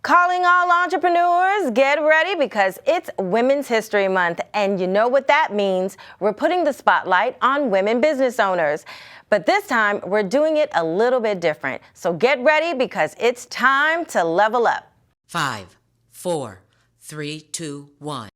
Calling all entrepreneurs, get ready because it's Women's History Month, and you know what that means. We're putting the spotlight on women business owners. But this time, we're doing it a little bit different. So get ready because it's time to level up. 5, 4, 3, 2, 1.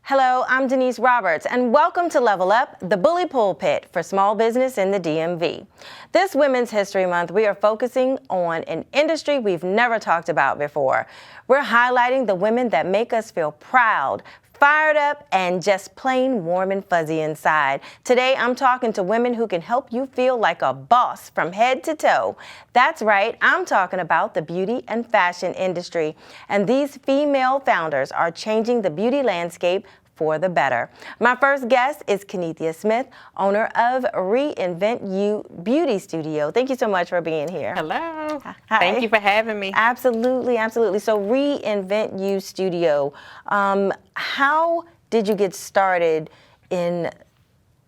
Hello, I'm Denise Roberts, and welcome to Level Up, the bully pulpit for small business in the DMV. This Women's History Month, we are focusing on an industry we've never talked about before. We're highlighting the women that make us feel proud, fired up, and just plain warm and fuzzy inside. Today, I'm talking to women who can help you feel like a boss from head to toe. That's right, I'm talking about the beauty and fashion industry. And these female founders are changing the beauty landscape for the better. My first guest is Kanithia Smith, owner of Reinvent You Beauty Studio. Thank you so much for being here. Hello. Hi. Thank you for having me. Absolutely, absolutely. So Reinvent You Studio, how did you get started in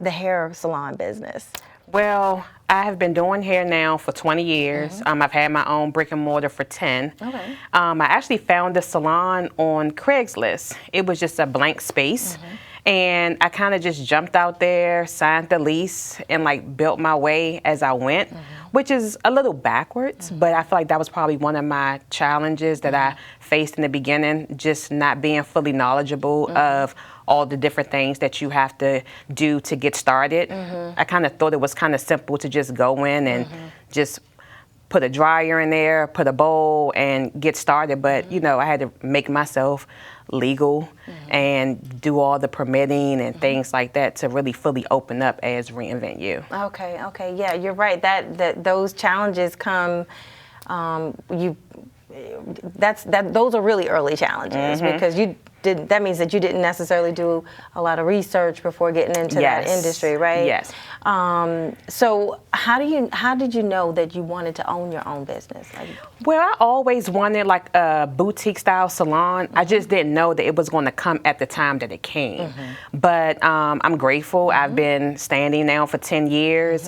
the hair salon business? Well, I have been doing hair now for 20 years. I've had my own brick and mortar for 10. Okay. I actually found the salon on Craigslist. It was just a blank space. And I kind of just jumped out there, signed the lease, and like built my way as I went, which is a little backwards, but I feel like that was probably one of my challenges that I faced in the beginning, just not being fully knowledgeable of all the different things that you have to do to get started. I kind of thought it was kind of simple to just go in and just put a dryer in there, put a bowl, and get started. But, you know, I had to make myself legal and do all the permitting and things like that to really fully open up as Reinvent You. Okay, yeah, you're right. That those challenges come, those are really early challenges because that means that you didn't necessarily do a lot of research before getting into that industry, right? Yes. So how did you know that you wanted to own your own business? Well, I always wanted like a boutique style salon. I just didn't know that it was going to come at the time that it came. But I'm grateful. I've been standing now for 10 years.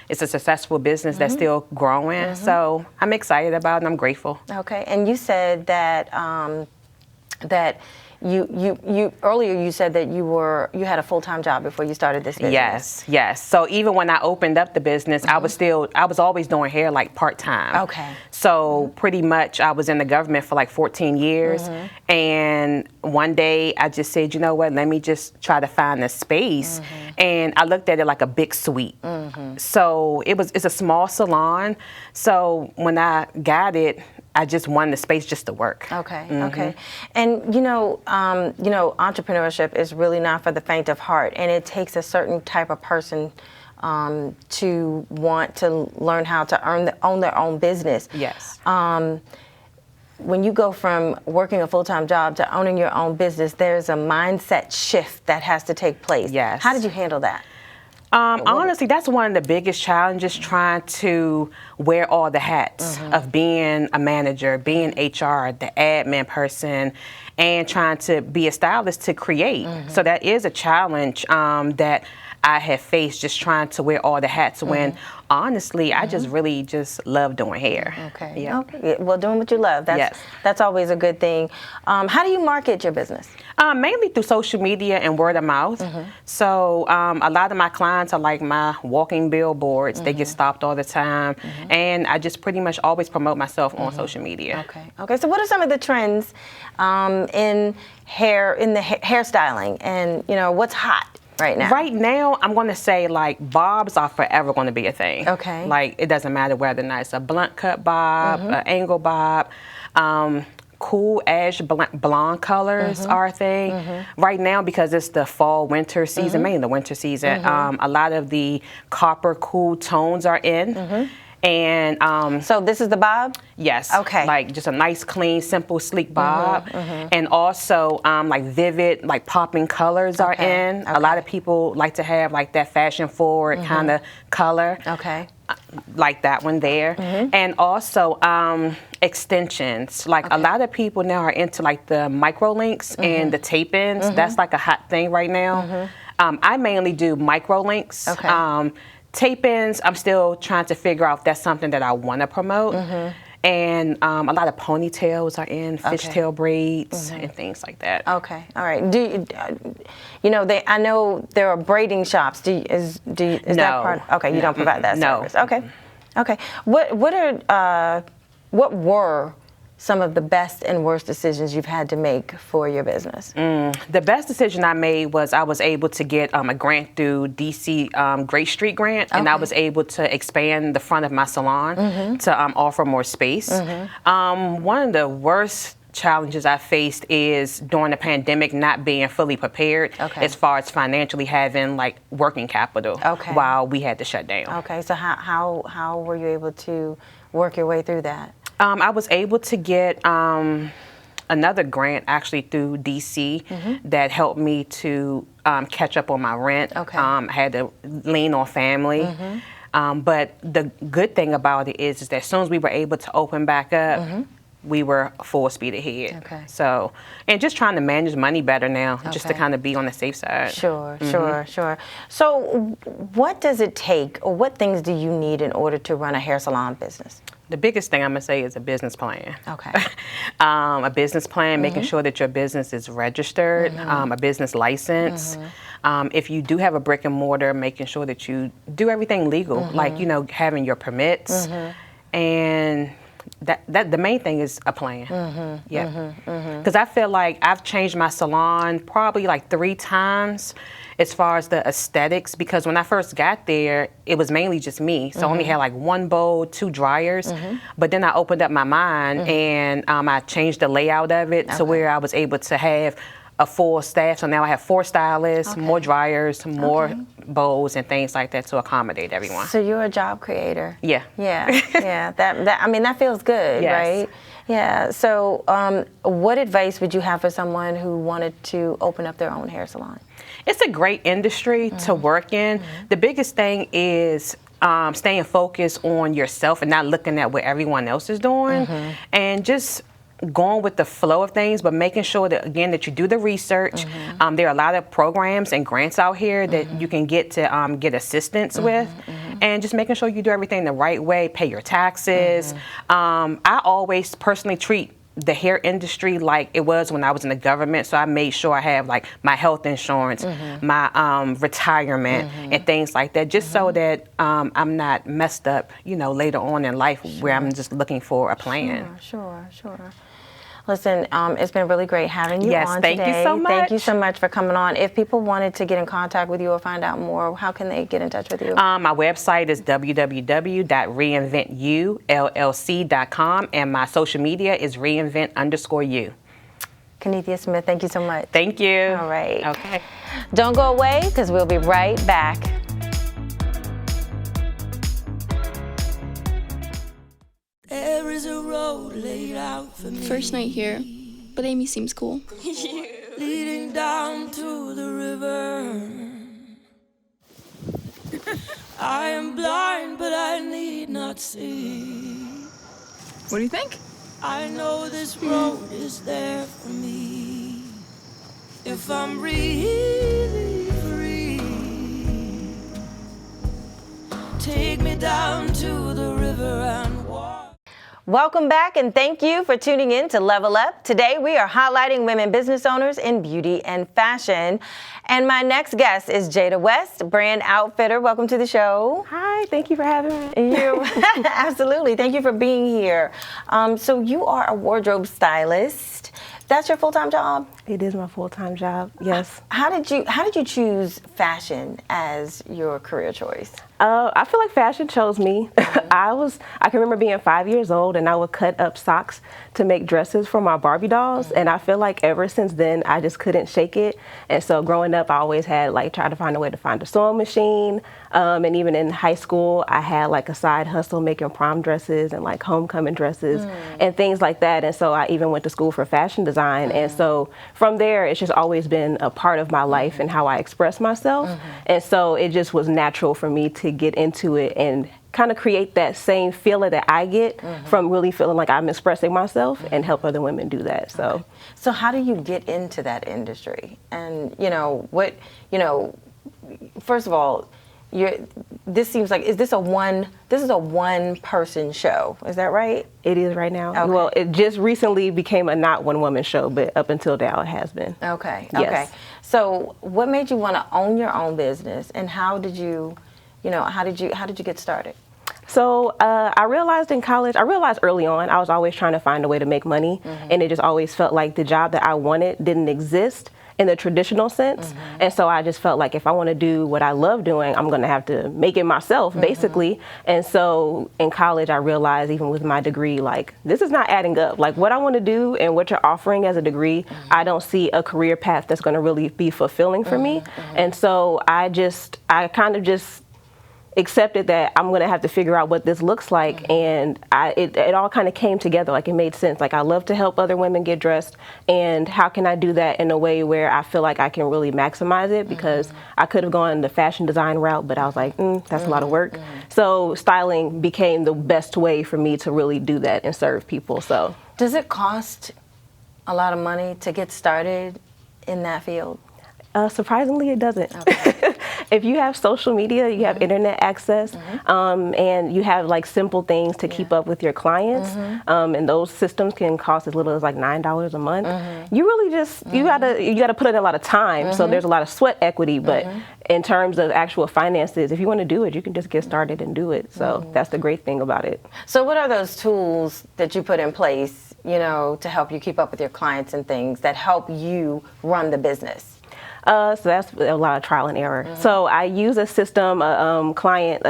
It's a successful business that's still growing. So I'm excited about it and I'm grateful. Okay, and you said that you earlier you said that you had a full-time job before you started this business. Yes. So even when I opened up the business, I was always doing hair like part-time. Okay. So pretty much I was in the government for like 14 years. And one day I just said, you know what, let me just try to find a space. And I looked at it like a big suite. So it's a small salon. So when I got it, I just wanted the space just to work. Okay. And entrepreneurship is really not for the faint of heart, and it takes a certain type of person to want to learn how to own their own business. Yes. When you go from working a full-time job to owning your own business, there's a mindset shift that has to take place. Yes. How did you handle that? Honestly, that's one of the biggest challenges, trying to wear all the hats of being a manager, being HR, the admin person, and trying to be a stylist to create. So that is a challenge that I have faced, just trying to wear all the hats when honestly I just really just love doing hair. Okay. Yeah. Okay. Well, doing what you love, that's always a good thing. How do you market your business? Mainly through social media and word of mouth. So a lot of my clients are like my walking billboards. They get stopped all the time. And I just pretty much always promote myself on social media. Okay. So what are some of the trends in the hairstyling, and what's hot right now? Right now, I'm going to say like bobs are forever going to be a thing. Okay. Like it doesn't matter whether or not it's a blunt cut bob, an angle bob. Cool ash blonde colors are a thing right now because it's the fall winter season, mainly the winter season. A lot of the copper cool tones are in. And so this is the bob? Yes. Okay. Like just a nice, clean, simple, sleek bob. And also like vivid, like popping colors are in. A lot of people like to have like that fashion forward kind of color. Okay. like that one there. And also extensions. Like a lot of people now are into like the micro links and the tape-ins. That's like a hot thing right now. I mainly do micro links. Tape-ins, I'm still trying to figure out if that's something that I want to promote. And a lot of ponytails are in, fishtail braids and things like that. Okay, all right. Do you, you know, I know there are braiding shops. Is that part? Okay, you don't provide that service. Okay, okay. What were some of the best and worst decisions you've had to make for your business? The best decision I made was I was able to get a grant through DC Great Street Grant, and I was able to expand the front of my salon to offer more space. One of the worst challenges I faced is during the pandemic not being fully prepared as far as financially having like working capital while we had to shut down. Okay, so how were you able to work your way through that? I was able to get another grant actually through DC that helped me to catch up on my rent. I had to lean on family. But the good thing about it is that as soon as we were able to open back up, we were full speed ahead. So, and just trying to manage money better now, just to kind of be on the safe side. Sure. So what does it take, or what things do you need in order to run a hair salon business? The biggest thing I'm gonna say is a business plan. Okay. A business plan, making sure that your business is registered, a business license. If you do have a brick and mortar, making sure that you do everything legal, like, you know, having your permits. And that the main thing is a plan. Because I feel like I've changed my salon probably like 3 times as far as the aesthetics, because when I first got there, it was mainly just me. So I only had like 1 bowl, 2 dryers. But then I opened up my mind and I changed the layout of it to where I was able to have a full staff. So now I have 4 stylists, more dryers, more bowls and things like that to accommodate everyone. So you're a job creator. Yeah. That I mean, that feels good, right? Yeah. So what advice would you have for someone who wanted to open up their own hair salon? It's a great industry to work in. The biggest thing is staying focused on yourself and not looking at what everyone else is doing, and just going with the flow of things, but making sure that, again, that you do the research. There are a lot of programs and grants out here that you can get to get assistance with, and just making sure you do everything the right way, pay your taxes. I always personally treat the hair industry like it was when I was in the government, so I made sure I have like my health insurance, my retirement, and things like that, just so that I'm not messed up, you know, later on in life where I'm just looking for a plan. Sure. Listen, it's been really great having you on today. Yes, thank you so much. Thank you so much for coming on. If people wanted to get in contact with you or find out more, how can they get in touch with you? My website is www.reinventullc.com, and my social media is reinvent_you. Kanithia Smith, thank you so much. Thank you. All right. Okay. Don't go away, because we'll be right back. There is a road laid out for me. First night here, but Amy seems cool. Leading down to the river. I am blind, but I need not see. What do you think? I know this road is there for me. If I'm really free, take me down to the river and walk. Welcome back, and thank you for tuning in to Level Up. Today we are highlighting women business owners in beauty and fashion. And my next guest is Jada West, brand outfitter. Welcome to the show. Hi, thank you for having me. Absolutely, thank you for being here. So you are a wardrobe stylist. That's your full-time job? It is my full-time job, yes. How did you choose fashion as your career choice? I feel like fashion chose me. I can remember being 5 years old and I would cut up socks to make dresses for my Barbie dolls. And I feel like ever since then, I just couldn't shake it. And so growing up, I always had tried to find a way to find a sewing machine. And even in high school, I had like a side hustle making prom dresses and like homecoming dresses and things like that. And so I even went to school for fashion design. And so from there, it's just always been a part of my life and how I express myself. And so it just was natural for me to get into it and kind of create that same feeling that I get from really feeling like I'm expressing myself and help other women do that. So, okay. So how do you get into that industry? And first of all, this seems like, this is a one person show, is that right? It is right now. Okay. Well, it just recently became a not one woman show, but up until now it has been. Okay. Yes. Okay. So what made you want to own your own business, and how did you get started? So I realized in college, early on, I was always trying to find a way to make money, and it just always felt like the job that I wanted didn't exist in the traditional sense. And so I just felt like if I want to do what I love doing, I'm going to have to make it myself, basically. And so in college, I realized, even with my degree, like, this is not adding up. Like, what I want to do and what you're offering as a degree, I don't see a career path that's going to really be fulfilling for me. And so I kind of just accepted that I'm going to have to figure out what this looks like, and it all kind of came together. Like, it made sense. Like, I love to help other women get dressed, and how can I do that in a way where I feel like I can really maximize it? Because I could have gone the fashion design route, but I was like, that's a lot of work. So styling became the best way for me to really do that and serve people. So, does it cost a lot of money to get started in that field? Surprisingly, it doesn't. Okay. If you have social media, you have internet access, and you have like simple things to keep up with your clients, and those systems can cost as little as like $9 a month. You really just you gotta put in a lot of time. So there's a lot of sweat equity, but in terms of actual finances, if you want to do it, you can just get started and do it. So that's the great thing about it. So what are those tools that you put in place, to help you keep up with your clients and things that help you run the business? So that's a lot of trial and error. So I use a system, a client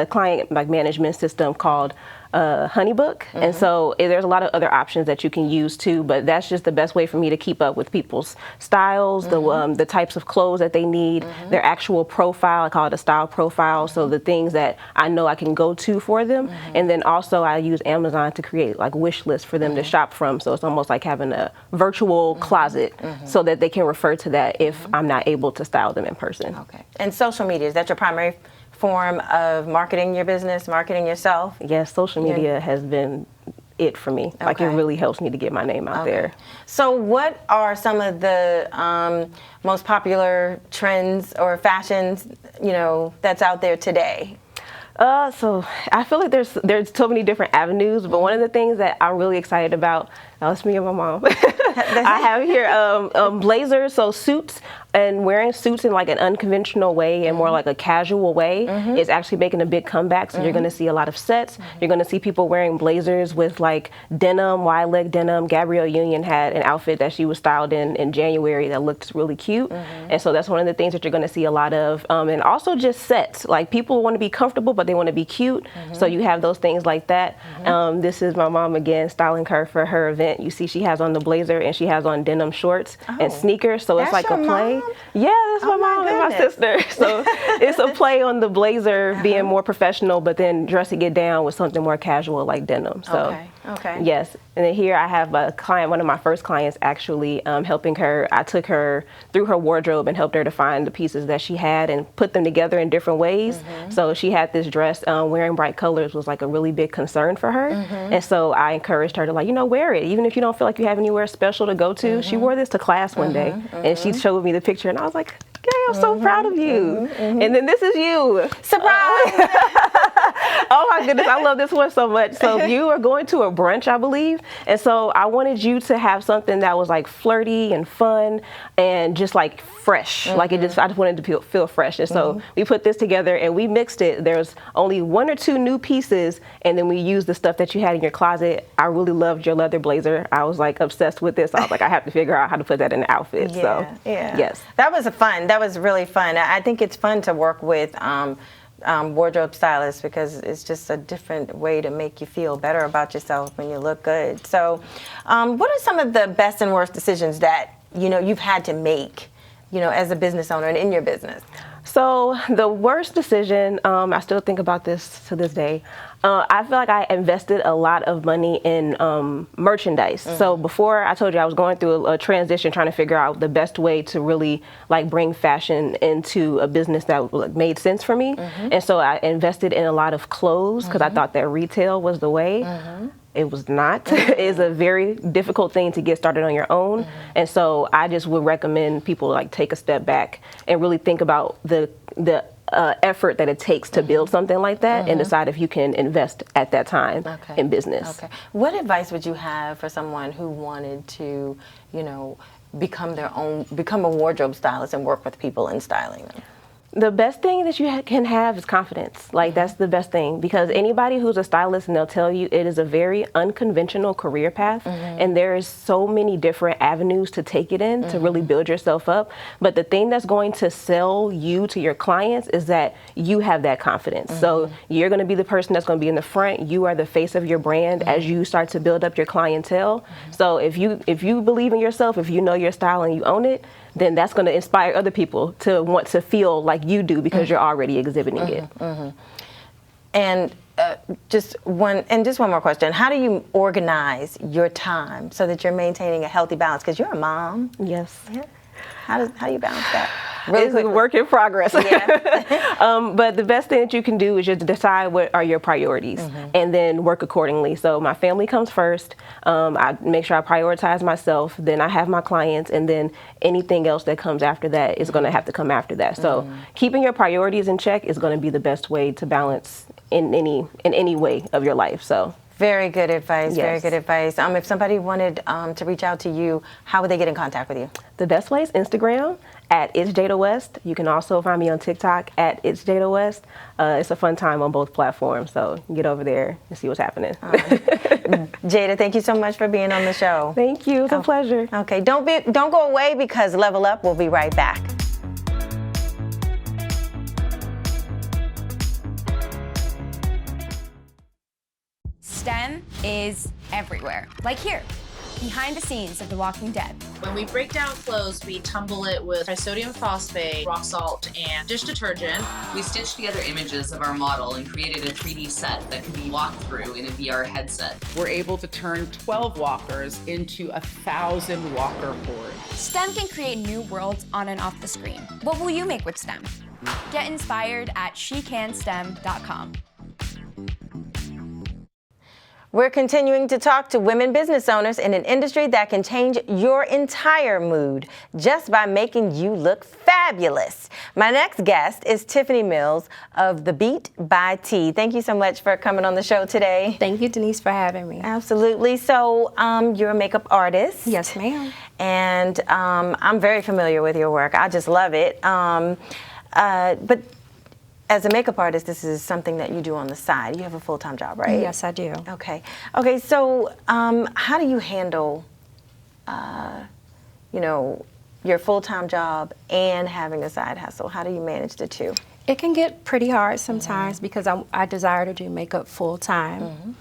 like management system called Honeybook, and so there's a lot of other options that you can use too, but that's just the best way for me to keep up with people's styles, the types of clothes that they need, their actual profile. I call it a style profile, so the things that I know I can go to for them, and then also I use Amazon to create like wish lists for them to shop from, so it's almost like having a virtual closet so that they can refer to that if I'm not able to style them in person. Okay. And social media, is that your primary form of marketing your business, marketing yourself? Yes, social media has been it for me. Like, it really helps me to get my name out there. So what are some of the most popular trends or fashions, that's out there today? So I feel like there's so many different avenues, but one of the things that I'm really excited about, it's me and my mom. I have here blazers, so suits, and wearing suits in like an unconventional way and more like a casual way is actually making a big comeback. So you're going to see a lot of sets. You're going to see people wearing blazers with like denim, wide leg denim. Gabrielle Union had an outfit that she was styled in January that looked really cute. And so that's one of the things that you're going to see a lot of. And also just sets. Like, people want to be comfortable, but they want to be cute. So you have those things like that. This is my mom again, styling her for her event. You see she has on the blazer and she has on denim shorts and sneakers. So it's like a play. Mom? Yeah, that's my mom and my sister. So it's a play on the blazer being more professional, but then dressing it down with something more casual like denim. So okay. Yes. And then here I have a client, one of my first clients actually, helping her. I took her through her wardrobe and helped her to find the pieces that she had and put them together in different ways. So she had this dress, wearing bright colors was like a really big concern for her. And so I encouraged her to wear it. Even if you don't feel like you have anywhere special to go to. She wore this to class one day and she showed me the picture and I was like, okay, I'm so proud of you. And then this is you. Surprise! Oh my goodness, I love this one so much. So you are going to a brunch, I believe. And so I wanted you to have something that was like flirty and fun and just like fresh. Like, I just wanted to feel fresh. And so we put this together and we mixed it. There's only 1 or 2 new pieces, and then we used the stuff that you had in your closet. I really loved your leather blazer. I was like obsessed with this. I was like, I have to figure out how to put that in the outfit. Yes. That was really fun. I think it's fun to work with wardrobe stylists because it's just a different way to make you feel better about yourself when you look good. So what are some of the best and worst decisions that you've had to make as a business owner and in your business? So the worst decision, I still think about this to this day. I feel like I invested a lot of money in merchandise. So before, I told you I was going through a transition, trying to figure out the best way to really like bring fashion into a business that like, made sense for me. And so I invested in a lot of clothes because I thought that retail was the way. It was not. It's a very difficult thing to get started on your own. And so I just would recommend people like take a step back and really think about the effort that it takes to build something like that and decide if you can invest at that time in business. Okay. What advice would you have for someone who wanted to, you know, become a wardrobe stylist and work with people in styling them? The best thing that you can have is confidence. Like that's the best thing, because anybody who's a stylist, and they'll tell you it is a very unconventional career path, and there's so many different avenues to take it in to really build yourself up. But the thing that's going to sell you to your clients is that you have that confidence. So you're going to be the person that's going to be in the front. You are the face of your brand as you start to build up your clientele. So if you believe in yourself, if you know your style and you own it, then that's going to inspire other people to want to feel like you do because you're already exhibiting it. And just one more question. How do you organize your time so that you're maintaining a healthy balance? Because you're a mom. Yes. Yeah. How do you balance that? It's a work in progress. But the best thing that you can do is just decide what are your priorities and then work accordingly. So my family comes first. I make sure I prioritize myself. Then I have my clients, and then anything else that comes after that is going to have to come after that. So keeping your priorities in check is going to be the best way to balance in any way of your life. So. Very good advice. Yes. Very good advice. If somebody wanted to reach out to you, how would they get in contact with you? The best way is Instagram at It's Jada West. You can also find me on TikTok at It's Jada West. It's a fun time on both platforms, so get over there and see what's happening. Jada, thank you so much for being on the show. Thank you. It's a pleasure. Okay, don't go away, because Level Up will be right back. STEM is everywhere. Like here, behind the scenes of The Walking Dead. When we break down clothes, we tumble it with trisodium phosphate, rock salt, and dish detergent. We stitched together images of our model and created a 3D set that can be walked through in a VR headset. We're able to turn 12 walkers into 1,000 walker boards. STEM can create new worlds on and off the screen. What will you make with STEM? Get inspired at SheCanSTEM.com. We're continuing to talk to women business owners in an industry that can change your entire mood just by making you look fabulous. My next guest is Tiffani Mills of The Beat by T. Thank you so much for coming on the show today. Thank you, Denise, for having me. Absolutely. So you're a makeup artist. Yes, ma'am. And I'm very familiar with your work. I just love it. But as a makeup artist, this is something that you do on the side. You have a full-time job, right? Yes, I do. Okay. Okay, so how do you handle, your full-time job and having a side hustle? How do you manage the two? It can get pretty hard sometimes because I desire to do makeup full-time.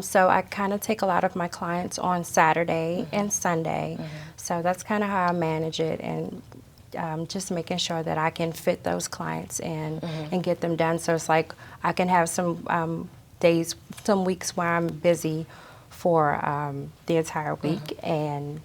So I kind of take a lot of my clients on Saturday and Sunday. So that's kind of how I manage it, and just making sure that I can fit those clients in and get them done. So it's like I can have some days, some weeks where I'm busy for the entire week, and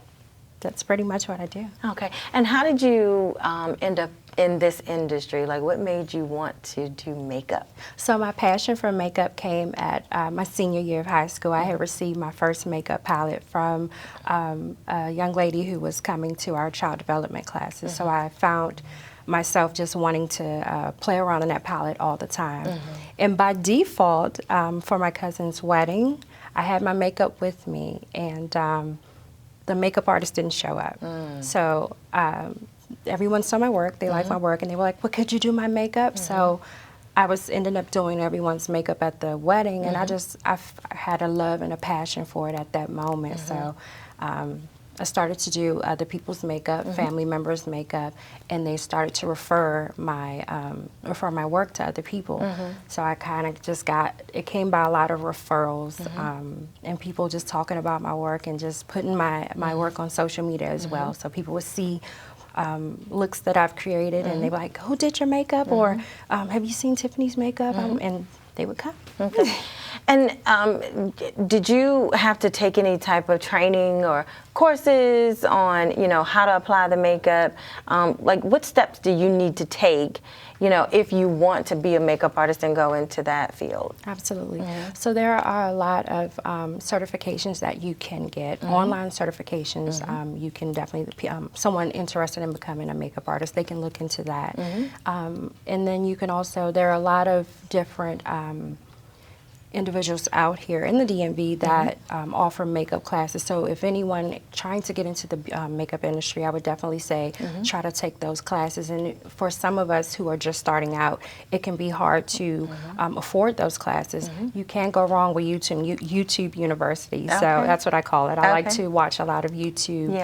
that's pretty much what I do. Okay. And how did you end up in this industry? Like, what made you want to do makeup? So my passion for makeup came at my senior year of high school. I had received my first makeup palette from a young lady who was coming to our child development classes. So I found myself just wanting to play around in that palette all the time. And by default, for my cousin's wedding, I had my makeup with me, and the makeup artist didn't show up. So everyone saw my work, they liked my work, and they were like, well, could you do my makeup? So I was ended up doing everyone's makeup at the wedding, and I had a love and a passion for it at that moment. So I started to do other people's makeup, family members' makeup, and they started to refer my work to other people. So I kind of just it came by a lot of referrals, and people just talking about my work and just putting my work on social media as well. So people would see looks that I've created, and they were like, who did your makeup? Or have you seen Tiffany's makeup? And they would come. Okay. And did you have to take any type of training or courses on, you know, how to apply the makeup? Like, what steps do you need to take, you know, if you want to be a makeup artist and go into that field? Absolutely. So there are a lot of certifications that you can get, online certifications. You can definitely, someone interested in becoming a makeup artist, they can look into that. And then you can also, there are a lot of different individuals out here in the DMV that offer makeup classes. So if anyone trying to get into the makeup industry, I would definitely say try to take those classes. And for some of us who are just starting out, it can be hard to afford those classes. You can't go wrong with YouTube University. So that's what I call it. I like to watch a lot of YouTube.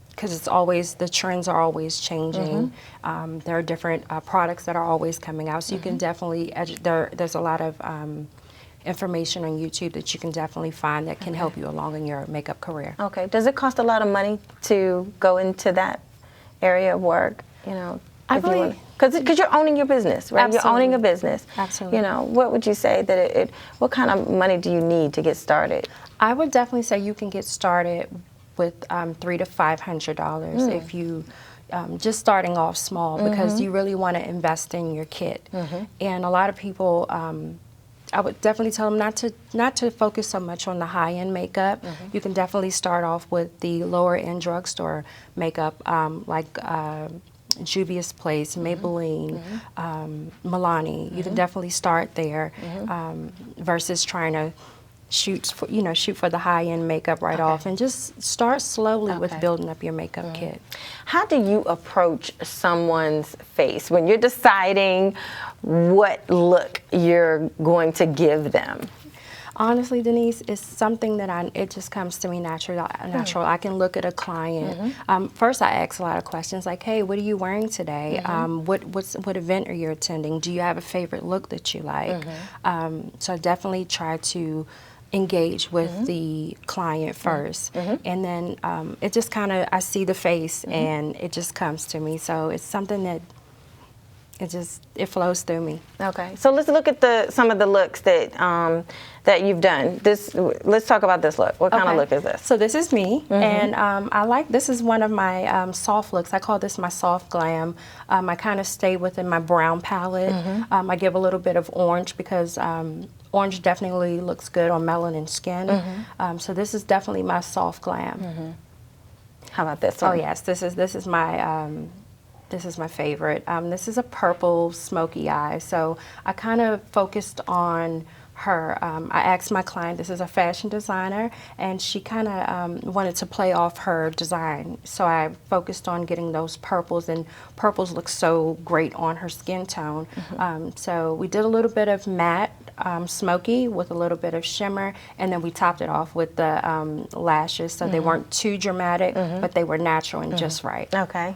Because it's always, the trends are always changing. There are different products that are always coming out. So you can definitely, there's a lot of information on YouTube that you can definitely find that can help you along in your makeup career. Okay. Does it cost a lot of money to go into that area of work? You know, I believe, because you're owning your business, right? Absolutely. You're owning a business. Absolutely. You know, what would you say that what kind of money do you need to get started? I would definitely say you can get started with $300 to $500 if you just starting off small, because you really want to invest in your kit. And a lot of people, I would definitely tell them not to focus so much on the high-end makeup. You can definitely start off with the lower-end drugstore makeup, like Juvia's Place, Maybelline, Milani. You can definitely start there versus trying to shoot for the high-end makeup right off, and just start slowly with building up your makeup kit. How do you approach someone's face when you're deciding what look you're going to give them? Honestly, Denise, it's something that it just comes to me natural. I can look at a client. First, I ask a lot of questions like, hey, what are you wearing today? What event are you attending? Do you have a favorite look that you like? So I definitely try to engage with the client first, and then it just kind of, I see the face and it just comes to me. So it's something that it flows through me. Okay, so let's look at some of the looks that that you've done. Let's talk about this look. What kind of look is this? So this is me, and this is one of my soft looks. I call this my soft glam. I kind of stay within my brown palette. I give a little bit of orange because orange definitely looks good on melanin skin. So this is definitely my soft glam. How about this one? Oh yes, this is my favorite. This is a purple smoky eye. So I kind of focused on her. I asked my client, this is a fashion designer, and she kind of wanted to play off her design. So I focused on getting those purples, and purples look so great on her skin tone. So we did a little bit of matte smoky with a little bit of shimmer, and then we topped it off with the lashes. So they weren't too dramatic, but they were natural and just right. Okay.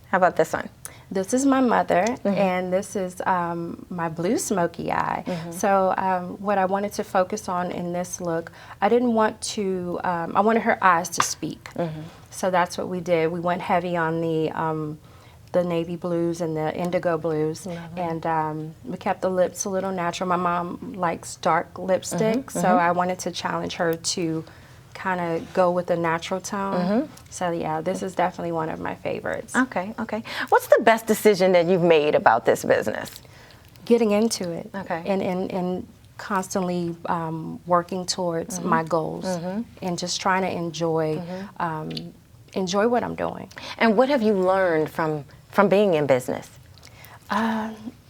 How about this one? This is my mother, and this is my blue smoky eye. So what I wanted to focus on in this look, I didn't want to, I wanted her eyes to speak. So that's what we did. We went heavy on the navy blues and the indigo blues, and we kept the lips a little natural. My mom likes dark lipstick, so I wanted to challenge her to kind of go with a natural tone. So yeah, this is definitely one of my favorites. Okay, okay. What's the best decision that you've made about this business? Getting into it. Okay. And constantly working towards my goals, and just trying to enjoy what I'm doing. And what have you learned from being in business?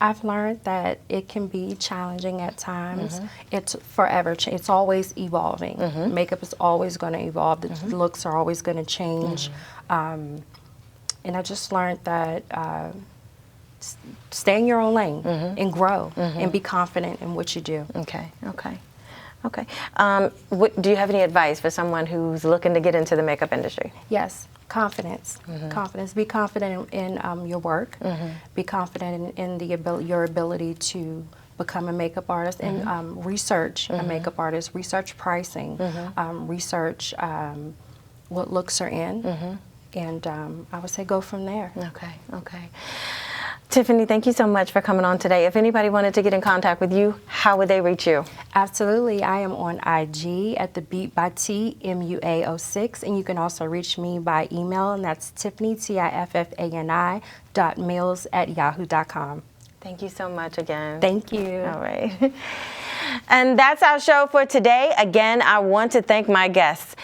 I've learned that it can be challenging at times. It's forever, it's always evolving. Makeup is always going to evolve. The looks are always going to change. And I just learned that stay in your own lane and grow and be confident in what you do. Okay, okay. Okay. Do you have any advice for someone who's looking to get into the makeup industry? Yes. Confidence. Confidence. Be confident in your work. Be confident in your ability to become a makeup artist, and research a makeup artist. Research pricing. Research what looks are in, and I would say go from there. Okay. Okay. Tiffani, thank you so much for coming on today. If anybody wanted to get in contact with you, how would they reach you? Absolutely. I am on IG at the Beat by T MUA06, and you can also reach me by email, and that's Tiffani, TIFFANI.mills@yahoo.com. Thank you so much again. Thank you. All right. And that's our show for today. Again, I want to thank my guests,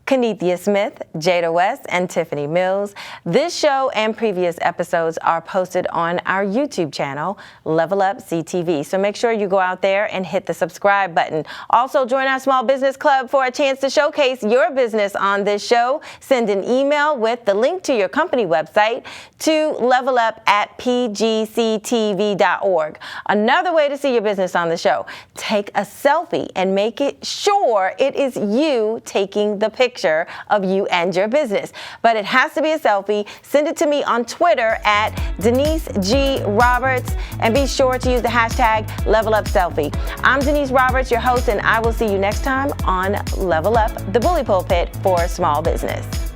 Kanithia Smith, Jada West, and Tiffani Mills. This show and previous episodes are posted on our YouTube channel, Level Up CTV. So make sure you go out there and hit the subscribe button. Also, join our small business club for a chance to showcase your business on this show. Send an email with the link to your company website to levelup@pgctv.org. Another way to see your business on the show, take a selfie and make it sure it is you taking the picture of you and your business. But it has to be a selfie. Send it to me on Twitter at Denise G. Roberts, and be sure to use the hashtag #LevelUpSelfie. I'm Denise Roberts, your host, and I will see you next time on Level Up, the Bully Pulpit for small business.